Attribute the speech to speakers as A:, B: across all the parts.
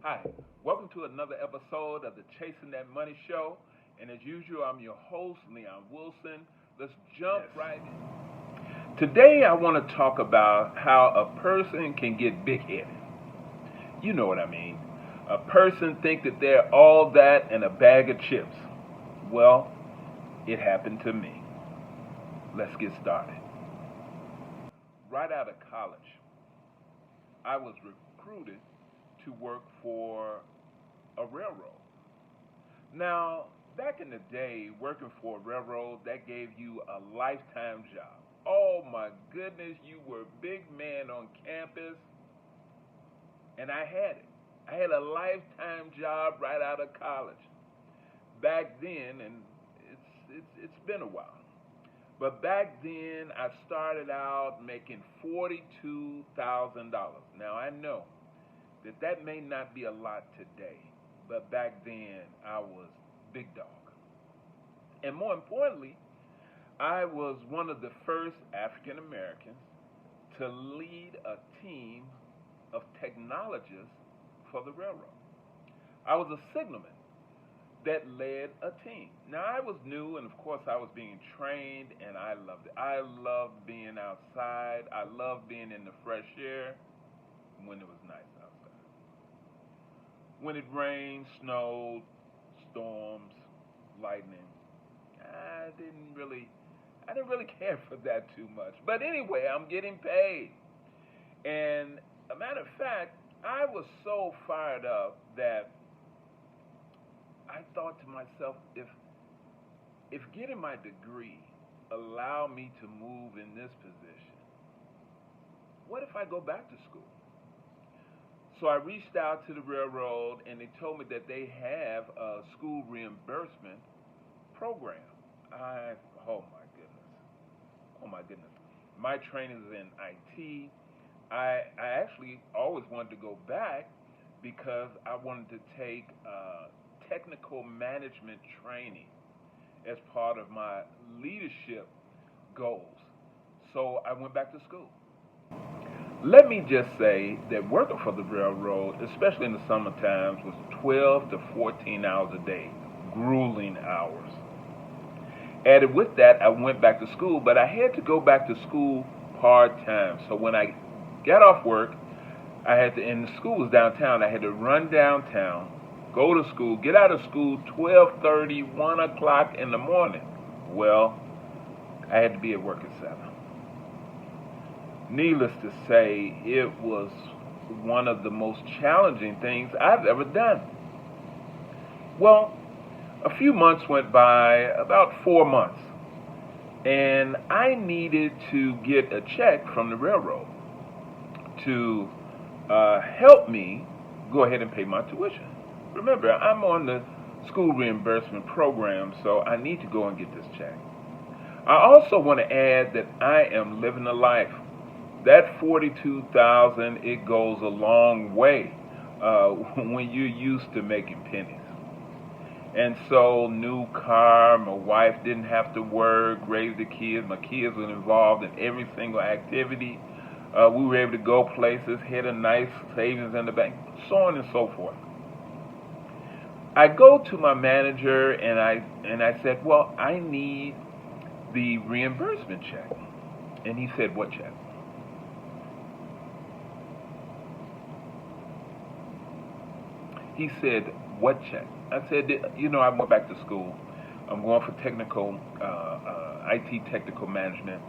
A: Hi, welcome to another episode of the Chasing That Money Show. And as usual, I'm your host, Leon Wilson. Let's jump right in. Today, I want to talk about how a person can get big headed. You know what I mean. A person think that they're all that and a bag of chips. Well, it happened to me. Let's get started. Right out of college, I was recruited to work for a railroad. Now, back in the day, working for a railroad, that gave you a lifetime job. Oh my goodness, you were a big man on campus, and I had it. I had a lifetime job right out of college. Back then, and it's been a while. But back then, I started out making $42,000. Now I know that may not be a lot today, but back then I was big dog. And more importantly, I was one of the first African Americans to lead a team of technologists for the railroad. I was a signalman that led a team. Now I was new, and of course I was being trained, and I loved it. I loved being outside. I loved being in the fresh air when it was nice outside. When it rained, snowed, storms, lightning, I didn't really care for that too much. But anyway, I'm getting paid. And a matter of fact, I was so fired up that I thought to myself, if getting my degree allowed me to move in this position, what if I go back to school? So I reached out to the railroad, and they told me that they have a school reimbursement program. Oh my goodness. Oh my goodness. My training is in IT. I actually always wanted to go back because I wanted to take technical management training as part of my leadership goals. So I went back to school. Let me just say that working for the railroad, especially in the summer times, was 12 to 14 hours a day, grueling hours. Added with that, I went back to school, but I had to go back to school part-time. So when I got off work, and the school was downtown, I had to run downtown, go to school, get out of school 12:30, 1 o'clock in the morning. Well, I had to be at work at 7. Needless to say, it was one of the most challenging things I've ever done. Well, a few months went by, about 4 months, and I needed to get a check from the railroad to help me go ahead and pay my tuition. Remember, I'm on the school reimbursement program, so I need to go and get this check. I also want to add that I am living a life. That 42,000, it goes a long way when you're used to making pennies. And so, new car, my wife didn't have to work, raise the kids. My kids were involved in every single activity. We were able to go places, had a nice savings in the bank, so on and so forth. I go to my manager and I said, well, I need the reimbursement check. And he said, what check? He said, what check? I said, I went back to school. I'm going for IT technical management,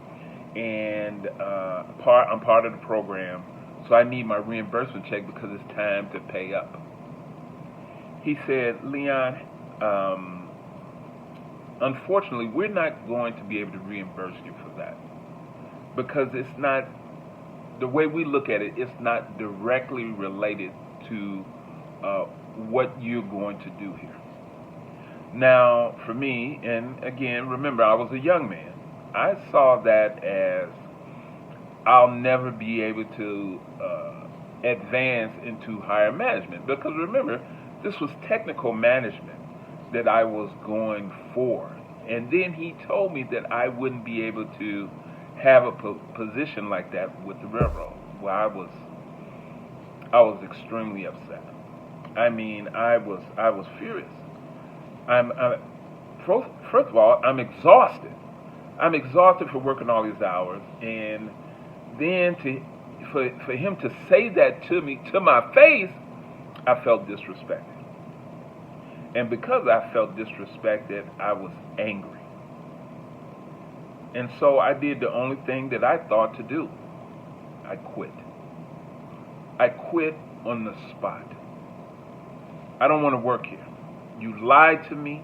A: and I'm part of the program, so I need my reimbursement check because it's time to pay up. He said, Leon, unfortunately, we're not going to be able to reimburse you for that because it's not, the way we look at it, it's not directly related to what you're going to do here. Now, for me, and again, remember, I was a young man. I saw that as I'll never be able to advance into higher management because remember, this was technical management that I was going for. And then he told me that I wouldn't be able to have a position like that with the railroad. Well, I was extremely upset. I mean, I was furious. I'm first of all, I'm exhausted. I'm exhausted for working all these hours, and then for him to say that to me to my face, I felt disrespected. And because I felt disrespected, I was angry. And so I did the only thing that I thought to do. I quit. I quit on the spot. I don't want to work here. You lied to me.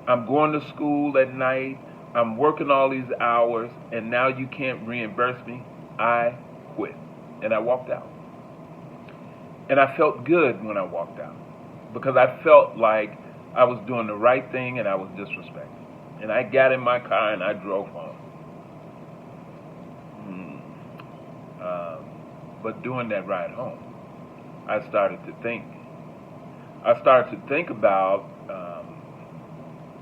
A: I'm going to school at night. I'm working all these hours, and now you can't reimburse me. I quit. And I walked out. And I felt good when I walked out because I felt like I was doing the right thing and I was disrespected. And I got in my car and I drove home. But during that ride home, I started to think. I started to think about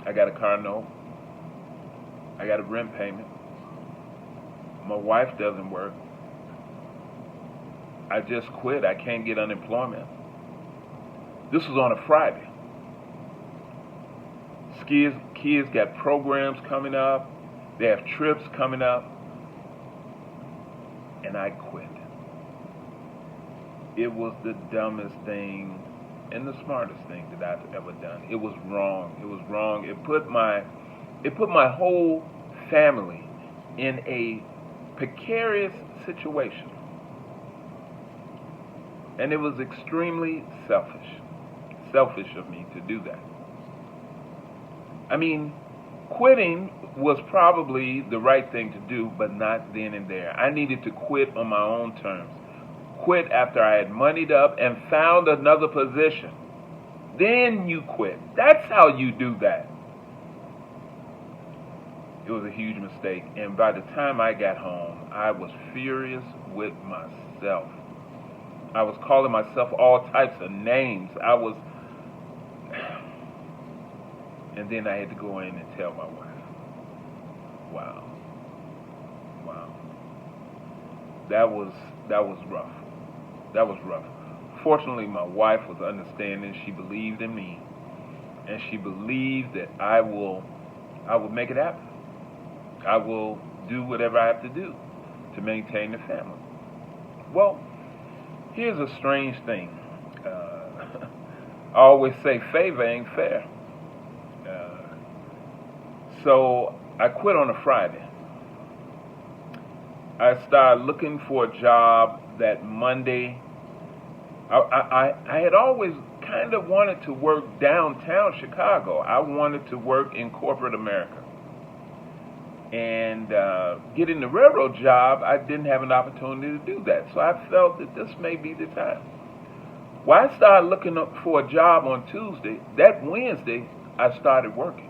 A: I got a car note. I got a rent payment. My wife doesn't work. I just quit. I can't get unemployment. This was on a Friday. Kids got programs coming up. They have trips coming up. And I quit. It was the dumbest thing and the smartest thing that I've ever done. It was wrong. It was wrong. It put my whole family in a precarious situation. And it was extremely selfish of me to do that. I mean, quitting was probably the right thing to do, but not then and there. I needed to quit on my own terms. Quit after I had moneyed up and found another position. Then you quit. That's how you do that. It was a huge mistake. And by the time I got home, I was furious with myself. I was calling myself all types of names. And then I had to go in and tell my wife. Wow. That was rough. That was rough. Fortunately, my wife was understanding. She believed in me, and she believed that I will make it happen. I will do whatever I have to do to maintain the family. Well, here's a strange thing. I always say favor ain't fair. So I quit on a Friday. I started looking for a job that Monday. I had always kind of wanted to work downtown Chicago. I wanted to work in corporate America. And getting the railroad job, I didn't have an opportunity to do that. So I felt that this may be the time. Well, I started looking up for a job on Tuesday. That Wednesday, I started working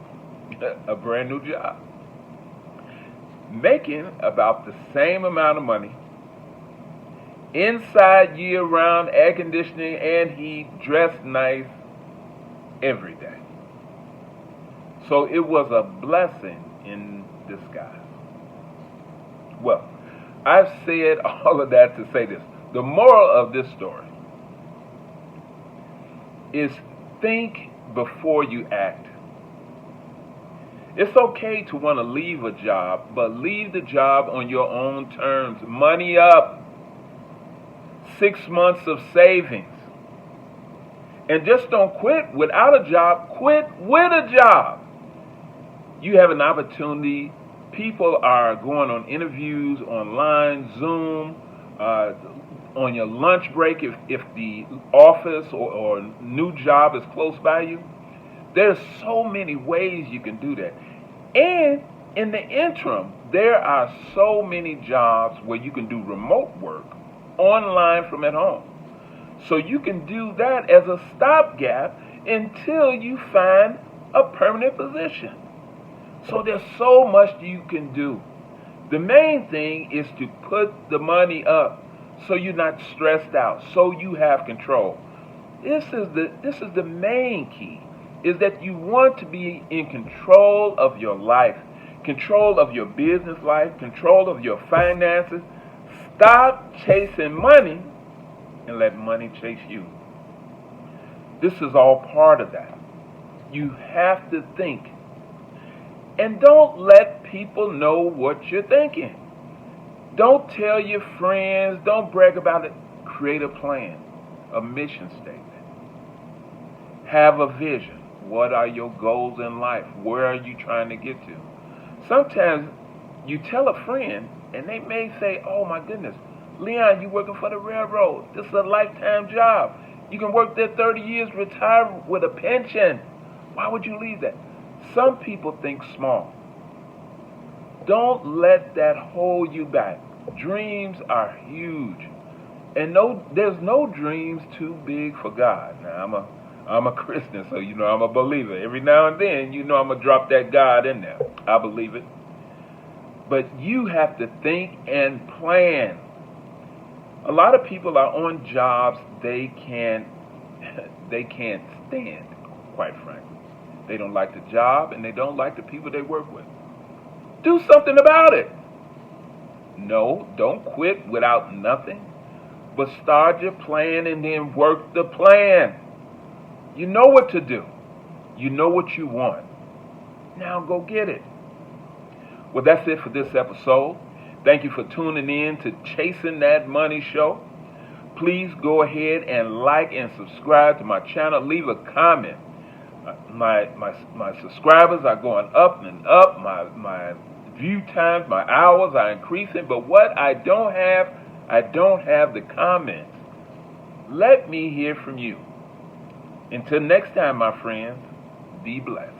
A: a brand new job, making about the same amount of money, inside year-round air conditioning and heat, dressed nice every day. So it was a blessing in disguise. Well, I've said all of that to say this. The moral of this story is think before you act. It's okay to want to leave a job, but leave the job on your own terms. Money up. 6 months of savings. And just don't quit without a job. Quit with a job. You have an opportunity. People are going on interviews online, Zoom, on your lunch break if the office or new job is close by you. There's so many ways you can do that. And in the interim, there are so many jobs where you can do remote work online from at home. So you can do that as a stopgap until you find a permanent position. So there's so much you can do. The main thing is to put the money up so you're not stressed out, so you have control. This is the main key, is that you want to be in control of your life, control of your business life, control of your finances. Stop chasing money and let money chase you. This is all part of that. You have to think. And don't let people know what you're thinking. Don't tell your friends. Don't brag about it. Create a plan, a mission statement. Have a vision. What are your goals in life? Where are you trying to get to? Sometimes you tell a friend and they may say, oh my goodness, Leon, you working for the railroad. This is a lifetime job. You can work there 30 years, retire with a pension. Why would you leave that? Some people think small. Don't let that hold you back. Dreams are huge. And there's no dreams too big for God. Now, I'm a Christian, so you know I'm a believer. Every now and then, you know I'm going to drop that God in there. I believe it. But you have to think and plan. A lot of people are on jobs they can't stand, quite frankly. They don't like the job and they don't like the people they work with. Do something about it. No, don't quit without nothing. But start your plan and then work the plan. You know what to do. You know what you want. Now go get it. Well, that's it for this episode. Thank you for tuning in to Chasing That Money Show. Please go ahead and like and subscribe to my channel. Leave a comment. My subscribers are going up and up. My view times, my hours are increasing. But what I don't have the comments. Let me hear from you. Until next time, my friends, be blessed.